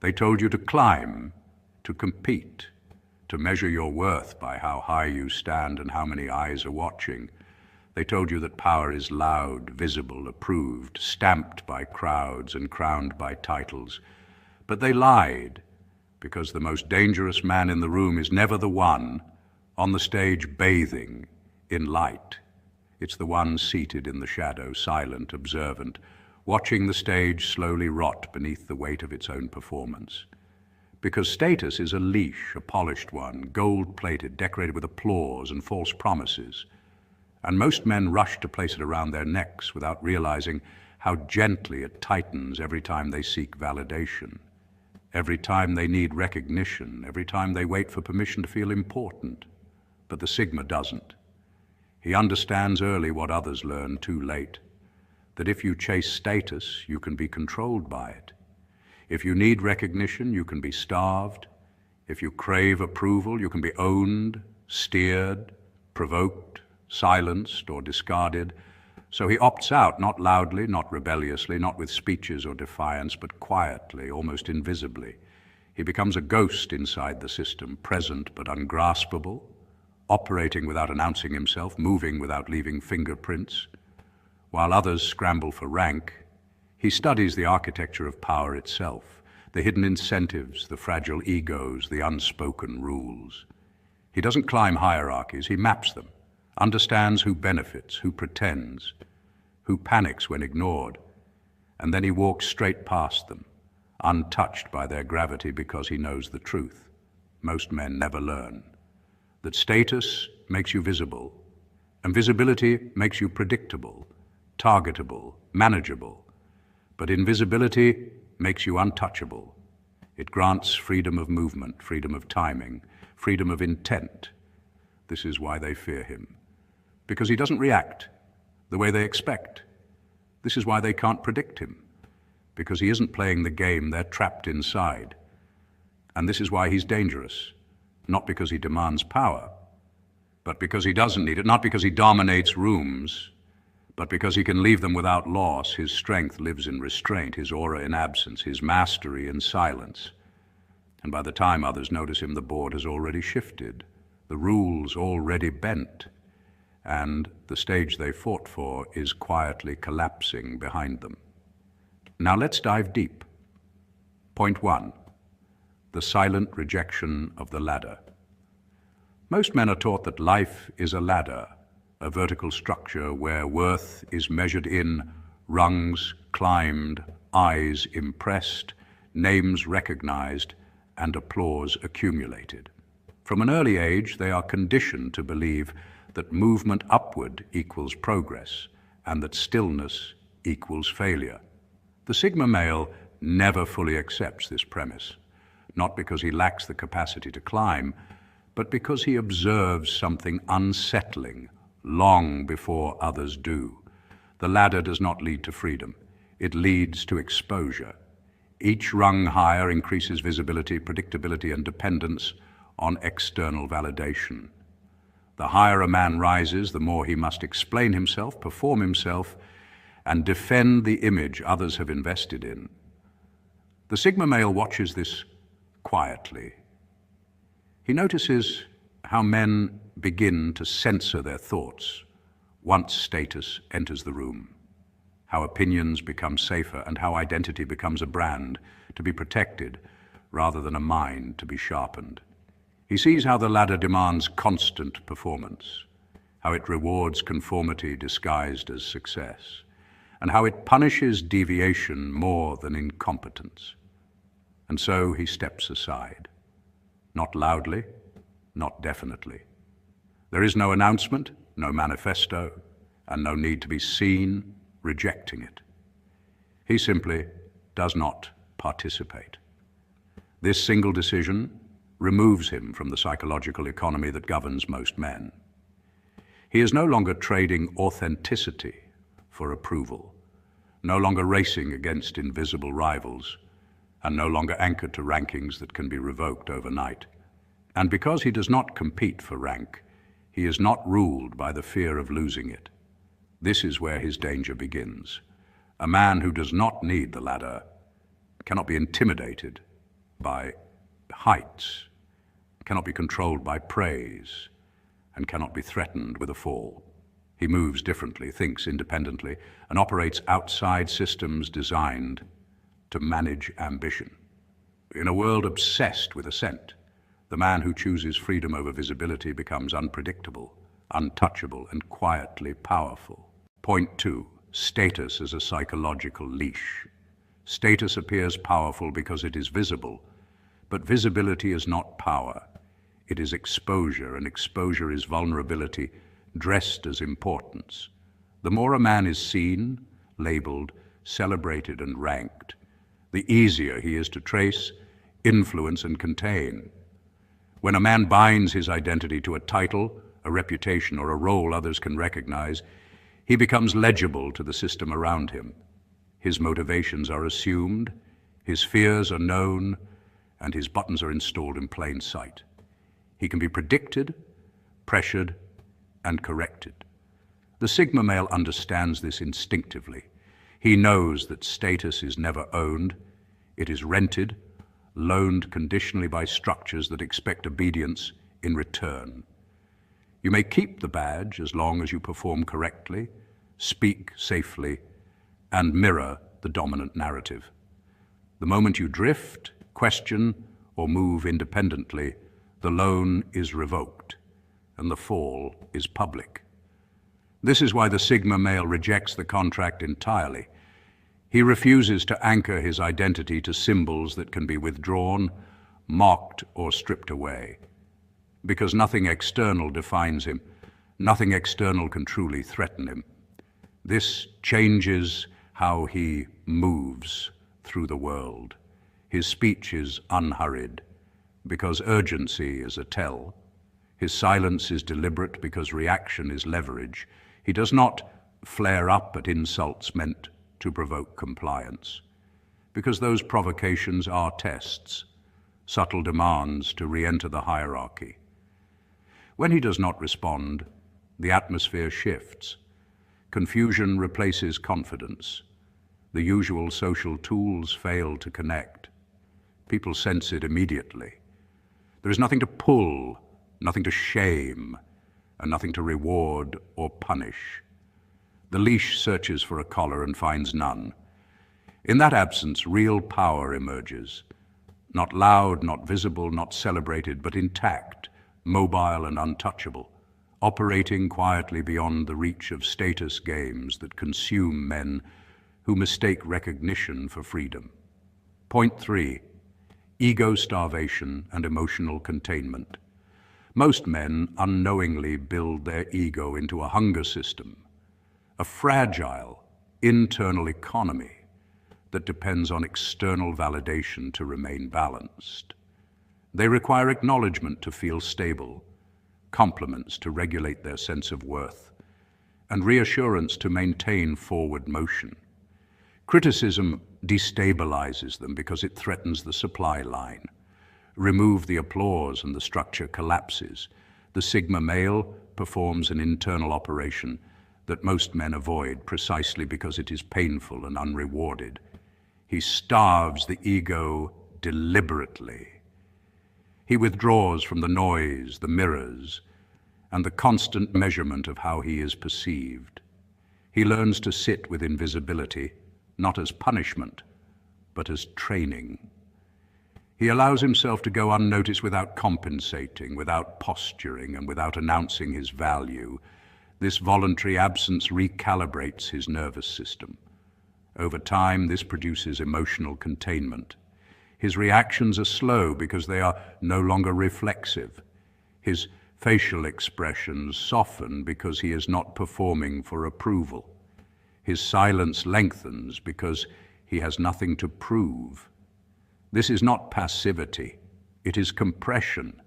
They told you to climb, to compete, to measure your worth by how high you stand and how many eyes are watching. They told you that power is loud, visible, approved, stamped by crowds and crowned by titles. But they lied, because the most dangerous man in the room is never the one on the stage bathing in light. It's the one seated in the shadow, silent, observant, watching the stage slowly rot beneath the weight of its own performance. Because status is a leash, a polished one, gold-plated, decorated with applause and false promises. And most men rush to place it around their necks without realizing how gently it tightens every time they seek validation, every time they need recognition, every time they wait for permission to feel important. But the Sigma doesn't. He understands early what others learn too late, that if you chase status, you can be controlled by it. If you need recognition, you can be starved. If you crave approval, you can be owned, steered, provoked, silenced, or discarded. So he opts out, not loudly, not rebelliously, not with speeches or defiance, but quietly, almost invisibly. He becomes a ghost inside the system, present but ungraspable, operating without announcing himself, moving without leaving fingerprints. While others scramble for rank, he studies the architecture of power itself, the hidden incentives, the fragile egos, the unspoken rules. He doesn't climb hierarchies, he maps them, understands who benefits, who pretends, who panics when ignored, and then he walks straight past them, untouched by their gravity because he knows the truth. Most men never learn that status makes you visible, and visibility makes you predictable, targetable, manageable. But invisibility makes you untouchable. It grants freedom of movement, freedom of timing, freedom of intent. This is why they fear him, because he doesn't react the way they expect. This is why they can't predict him, because he isn't playing the game they're trapped inside. And this is why he's dangerous, not because he demands power, but because he doesn't need it, not because he dominates rooms, but because he can leave them without loss. His strength lives in restraint, his aura in absence, his mastery in silence. And by the time others notice him, the board has already shifted, the rules already bent, and the stage they fought for is quietly collapsing behind them. Now let's dive deep. Point 1, the silent rejection of the ladder. Most men are taught that life is a ladder, a vertical structure where worth is measured in rungs climbed, eyes impressed, names recognized, and applause accumulated. From an early age, they are conditioned to believe that movement upward equals progress and that stillness equals failure. The Sigma male never fully accepts this premise, not because he lacks the capacity to climb, but because he observes something unsettling long before others do. The ladder does not lead to freedom. It leads to exposure. Each rung higher increases visibility, predictability, and dependence on external validation. The higher a man rises, the more he must explain himself, perform himself, and defend the image others have invested in. The Sigma male watches this quietly. He notices how men begin to censor their thoughts once status enters the room, how opinions become safer, and how identity becomes a brand to be protected rather than a mind to be sharpened. He sees how the ladder demands constant performance, how it rewards conformity disguised as success, and how it punishes deviation more than incompetence. And so he steps aside, not loudly, not definitely. There is no announcement, no manifesto, and no need to be seen rejecting it. He simply does not participate. This single decision removes him from the psychological economy that governs most men. He is no longer trading authenticity for approval, no longer racing against invisible rivals, and no longer anchored to rankings that can be revoked overnight. And because he does not compete for rank, he is not ruled by the fear of losing it. This is where his danger begins. A man who does not need the ladder cannot be intimidated by heights, cannot be controlled by praise, and cannot be threatened with a fall. He moves differently, thinks independently, and operates outside systems designed to manage ambition. In a world obsessed with ascent, the man who chooses freedom over visibility becomes unpredictable, untouchable, and quietly powerful. Point 2. Status as a psychological leash. Status appears powerful because it is visible, but visibility is not power. It is exposure, and exposure is vulnerability dressed as importance. The more a man is seen, labeled, celebrated, and ranked, the easier he is to trace, influence, and contain. When a man binds his identity to a title, a reputation, or a role others can recognize, he becomes legible to the system around him. His motivations are assumed, his fears are known, and his buttons are installed in plain sight. He can be predicted, pressured, and corrected. The Sigma male understands this instinctively. He knows that status is never owned. It is rented, loaned conditionally by structures that expect obedience in return. You may keep the badge as long as you perform correctly, speak safely, and mirror the dominant narrative. The moment you drift, question, or move independently, the loan is revoked, and the fall is public. This is why the Sigma male rejects the contract entirely. He refuses to anchor his identity to symbols that can be withdrawn, mocked, or stripped away. Because nothing external defines him, nothing external can truly threaten him. This changes how he moves through the world. His speech is unhurried, because urgency is a tell. His silence is deliberate because reaction is leverage. He does not flare up at insults meant to provoke compliance, because those provocations are tests, subtle demands to re-enter the hierarchy. When he does not respond, the atmosphere shifts. Confusion replaces confidence. The usual social tools fail to connect. People sense it immediately. There is nothing to pull, nothing to shame, and nothing to reward or punish. The leash searches for a collar and finds none. In that absence, real power emerges. Not loud, not visible, not celebrated, but intact, mobile and untouchable, operating quietly beyond the reach of status games that consume men who mistake recognition for freedom. Point 3. Ego starvation and emotional containment. Most men unknowingly build their ego into a hunger system, a fragile internal economy that depends on external validation to remain balanced. They require acknowledgement to feel stable, compliments to regulate their sense of worth, and reassurance to maintain forward motion. Criticism destabilizes them because it threatens the supply line. Remove the applause and the structure collapses. The Sigma male performs an internal operation that most men avoid precisely because it is painful and unrewarded. He starves the ego deliberately. He withdraws from the noise, the mirrors, and the constant measurement of how he is perceived. He learns to sit with invisibility, not as punishment, but as training. He allows himself to go unnoticed without compensating, without posturing, and without announcing his value. This voluntary absence recalibrates his nervous system. Over time, this produces emotional containment. His reactions are slow because they are no longer reflexive. His facial expressions soften because he is not performing for approval. His silence lengthens because he has nothing to prove. This is not passivity, it is compression.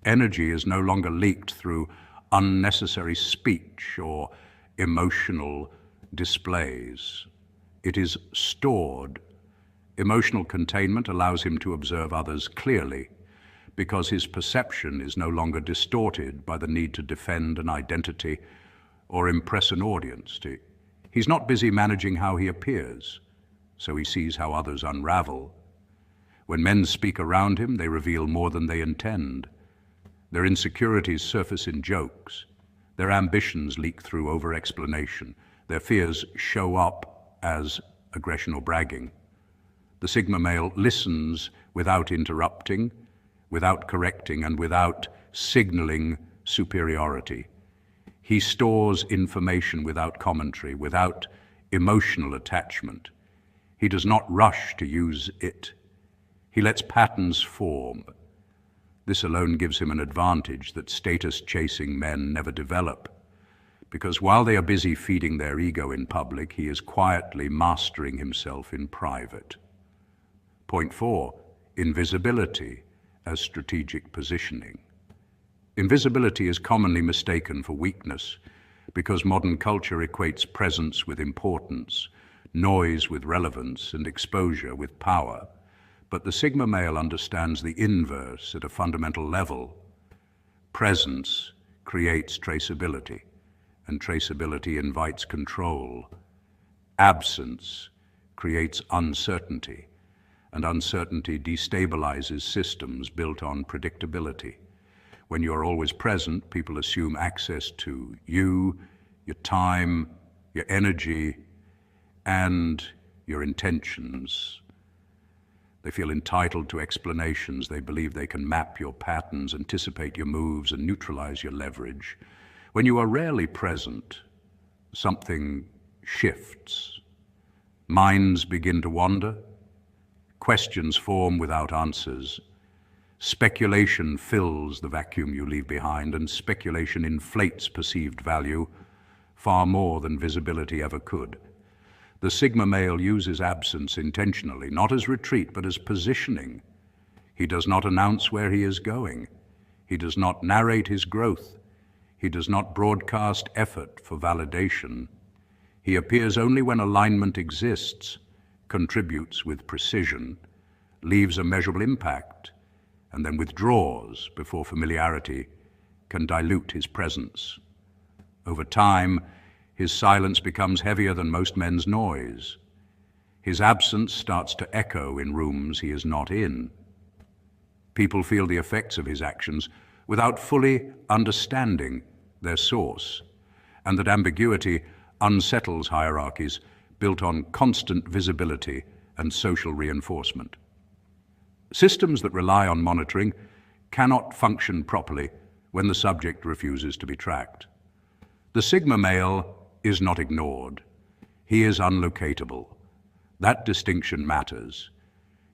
Energy is no longer leaked through unnecessary speech or emotional displays. It is stored. Emotional containment allows him to observe others clearly because his perception is no longer distorted by the need to defend an identity or impress an audience. He's not busy managing how he appears, so he sees how others unravel. When men speak around him, they reveal more than they intend. Their insecurities surface in jokes. Their ambitions leak through over-explanation. Their fears show up as aggression or bragging. The Sigma male listens without interrupting, without correcting, and without signaling superiority. He stores information without commentary, without emotional attachment. He does not rush to use it. He lets patterns form. This alone gives him an advantage that status-chasing men never develop, because while they are busy feeding their ego in public, he is quietly mastering himself in private. Point 4, invisibility as strategic positioning. Invisibility is commonly mistaken for weakness because modern culture equates presence with importance, noise with relevance, and exposure with power. But the Sigma male understands the inverse at a fundamental level. Presence creates traceability, and traceability invites control. Absence creates uncertainty, and uncertainty destabilizes systems built on predictability. When you are always present, people assume access to you, your time, your energy, and your intentions. They feel entitled to explanations. They believe they can map your patterns, anticipate your moves, and neutralize your leverage. When you are rarely present, something shifts. Minds begin to wander. Questions form without answers. Speculation fills the vacuum you leave behind, and speculation inflates perceived value far more than visibility ever could. The Sigma male uses absence intentionally, not as retreat, but as positioning. He does not announce where he is going. He does not narrate his growth. He does not broadcast effort for validation. He appears only when alignment exists, contributes with precision, leaves a measurable impact, and then withdraws before familiarity can dilute his presence. Over time, his silence becomes heavier than most men's noise. His absence starts to echo in rooms he is not in. People feel the effects of his actions without fully understanding their source, and that ambiguity unsettles hierarchies built on constant visibility and social reinforcement. Systems that rely on monitoring cannot function properly when the subject refuses to be tracked. The Sigma male is not ignored. He is unlocatable. That distinction matters.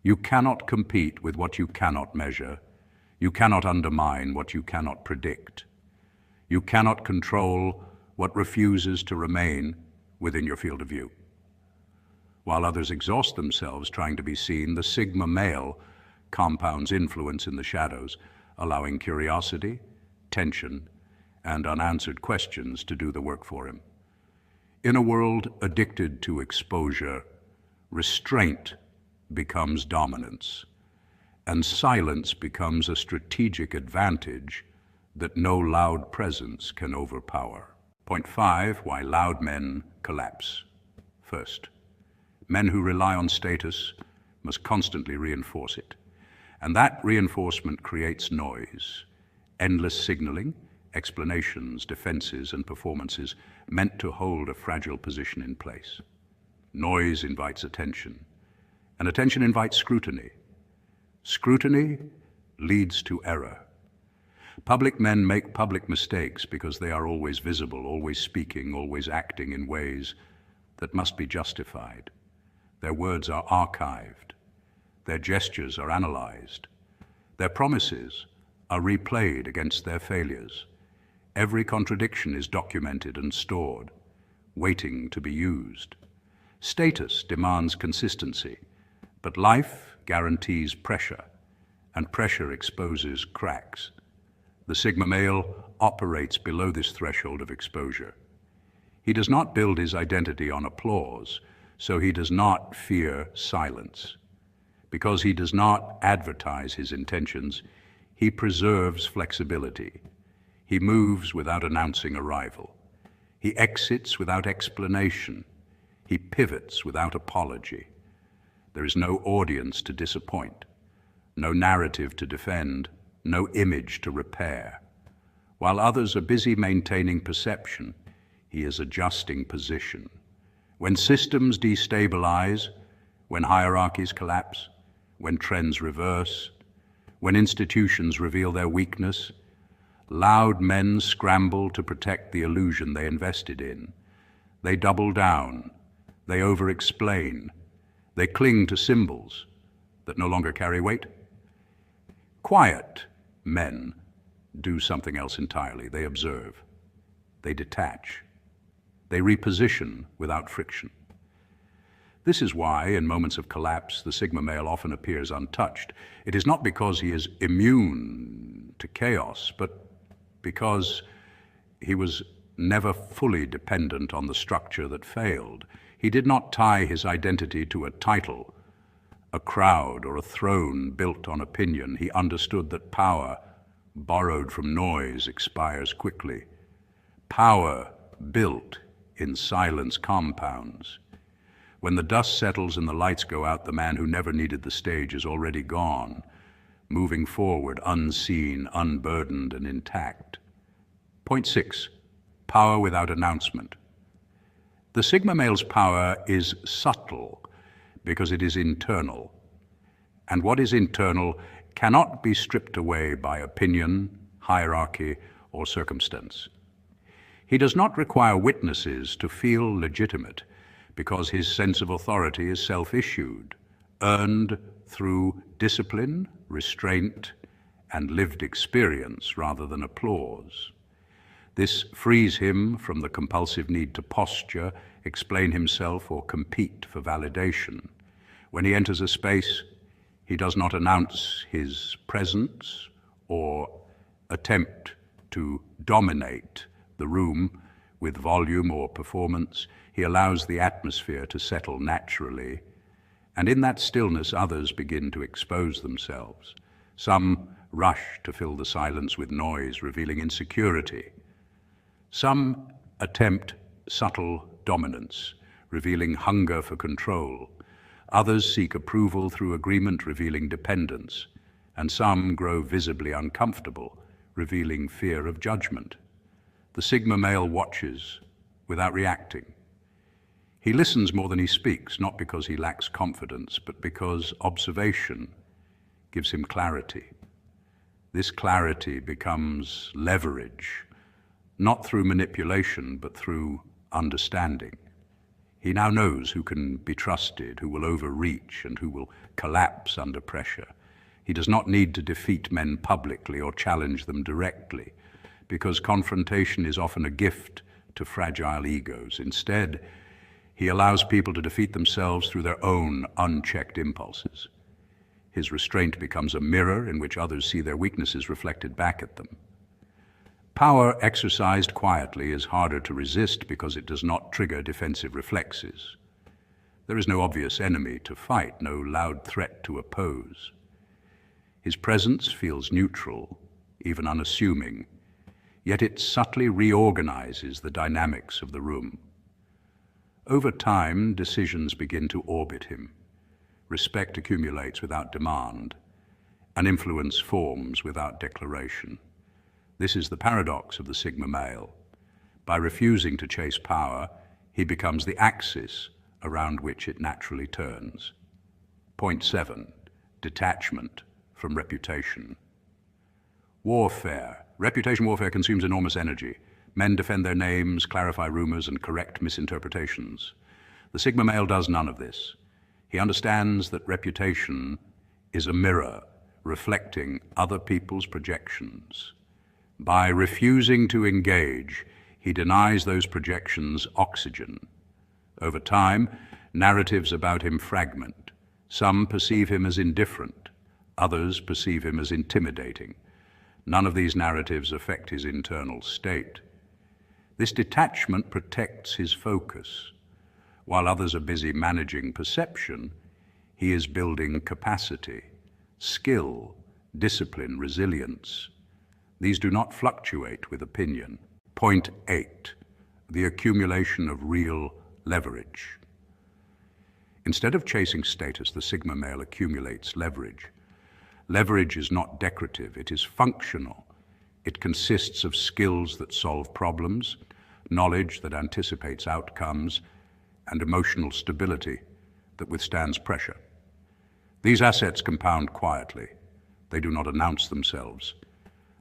You cannot compete with what you cannot measure. You cannot undermine what you cannot predict. You cannot control what refuses to remain within your field of view. While others exhaust themselves trying to be seen, the Sigma male compounds influence in the shadows, allowing curiosity, tension, and unanswered questions to do the work for him. In a world addicted to exposure, restraint becomes dominance, and silence becomes a strategic advantage that no loud presence can overpower. Point 5, why loud men collapse. First, men who rely on status must constantly reinforce it, and that reinforcement creates noise, endless signaling, explanations, defenses, and performances meant to hold a fragile position in place. Noise invites attention, and attention invites scrutiny. Scrutiny leads to error. Public men make public mistakes because they are always visible, always speaking, always acting in ways that must be justified. Their words are archived. Their gestures are analyzed. Their promises are replayed against their failures. Every contradiction is documented and stored, waiting to be used. Status demands consistency, but life guarantees pressure, and pressure exposes cracks. The Sigma male operates below this threshold of exposure. He does not build his identity on applause, so he does not fear silence. Because he does not advertise his intentions, he preserves flexibility. He moves without announcing arrival. He exits without explanation. He pivots without apology. There is no audience to disappoint. no narrative to defend, no image to repair. While others are busy maintaining perception, he is adjusting position. When systems destabilize, when hierarchies collapse, when trends reverse, when institutions reveal their weakness, loud men scramble to protect the illusion they invested in. They double down, they over-explain, they cling to symbols that no longer carry weight. Quiet men do something else entirely. They observe, they detach, they reposition without friction. This is why, in moments of collapse, the Sigma male often appears untouched. It is not because he is immune to chaos, but because he was never fully dependent on the structure that failed. He did not tie his identity to a title, a crowd, or a throne built on opinion. He understood that power, borrowed from noise, expires quickly. Power built in silence compounds. When the dust settles and the lights go out, the man who never needed the stage is already gone, moving forward, unseen, unburdened, and intact. Point 6, power without announcement. The Sigma male's power is subtle because it is internal, and what is internal cannot be stripped away by opinion, hierarchy, or circumstance. He does not require witnesses to feel legitimate because his sense of authority is self-issued, earned through discipline, restraint, and lived experience rather than applause. This frees him from the compulsive need to posture, explain himself, or compete for validation. When he enters a space, he does not announce his presence or attempt to dominate the room with volume or performance. He allows the atmosphere to settle naturally, and in that stillness others begin to expose themselves. Some rush to fill the silence with noise, revealing insecurity. Some attempt subtle dominance, revealing hunger for control. Others seek approval through agreement, revealing dependence. And some grow visibly uncomfortable, revealing fear of judgment. The Sigma male watches without reacting. He listens more than he speaks, not because he lacks confidence, but because observation gives him clarity. This clarity becomes leverage, not through manipulation, but through understanding. He now knows who can be trusted, who will overreach, and who will collapse under pressure. He does not need to defeat men publicly or challenge them directly, because confrontation is often a gift to fragile egos. Instead, he allows people to defeat themselves through their own unchecked impulses. His restraint becomes a mirror in which others see their weaknesses reflected back at them. Power exercised quietly is harder to resist because it does not trigger defensive reflexes. There is no obvious enemy to fight, no loud threat to oppose. His presence feels neutral, even unassuming, yet it subtly reorganizes the dynamics of the room. Over time, decisions begin to orbit him. Respect accumulates without demand, and influence forms without declaration. This is the paradox of the Sigma male. By refusing to chase power, he becomes the axis around which it naturally turns. Point 7, detachment from reputation. Warfare. Reputation warfare consumes enormous energy. Men defend their names, clarify rumors, and correct misinterpretations. The Sigma male does none of this. He understands that reputation is a mirror reflecting other people's projections. By refusing to engage, he denies those projections oxygen. Over time, narratives about him fragment. Some perceive him as indifferent, others perceive him as intimidating. None of these narratives affect his internal state. This detachment protects his focus. While others are busy managing perception, he is building capacity, skill, discipline, resilience. These do not fluctuate with opinion. Point 8, the accumulation of real leverage. Instead of chasing status, the Sigma male accumulates leverage. Leverage is not decorative, it is functional. It consists of skills that solve problems, knowledge that anticipates outcomes, and emotional stability that withstands pressure. These assets compound quietly. They do not announce themselves.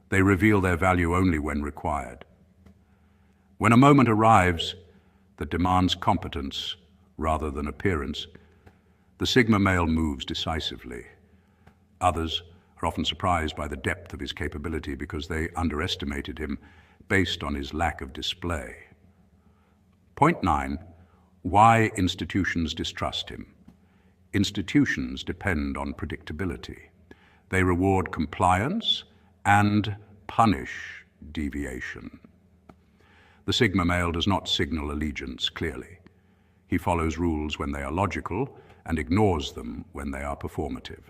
They reveal their value only when required. When a moment arrives that demands competence rather than appearance, the Sigma male moves decisively. Others are often surprised by the depth of his capability because they underestimated him based on his lack of display. Point 9, why institutions distrust him. Institutions depend on predictability. They reward compliance and punish deviation. The Sigma male does not signal allegiance clearly. He follows rules when they are logical and ignores them when they are performative.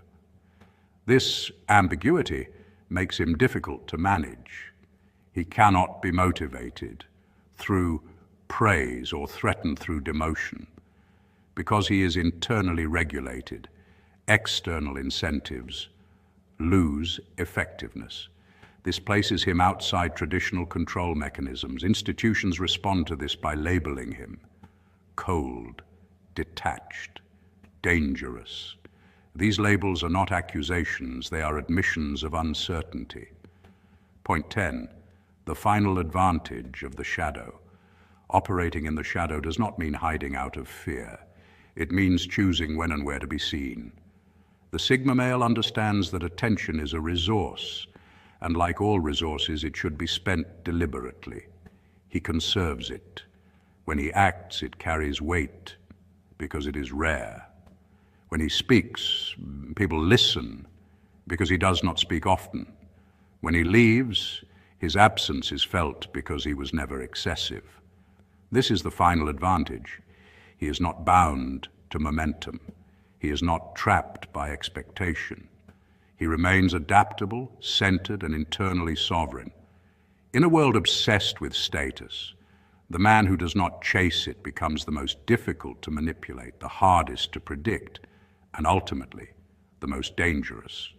This ambiguity makes him difficult to manage. He cannot be motivated through praise or threatened through demotion. Because he is internally regulated, external incentives lose effectiveness. This places him outside traditional control mechanisms. Institutions respond to this by labeling him cold, detached, dangerous. These labels are not accusations, they are admissions of uncertainty. Point 10, the final advantage of the shadow. Operating in the shadow does not mean hiding out of fear. It means choosing when and where to be seen. The Sigma male understands that attention is a resource, and like all resources, it should be spent deliberately. He conserves it. When he acts, it carries weight because it is rare. When he speaks, people listen because he does not speak often. When he leaves, his absence is felt because he was never excessive. This is the final advantage. He is not bound to momentum. He is not trapped by expectation. He remains adaptable, centered, and internally sovereign. In a world obsessed with status, the man who does not chase it becomes the most difficult to manipulate, the hardest to predict, and ultimately, the most dangerous.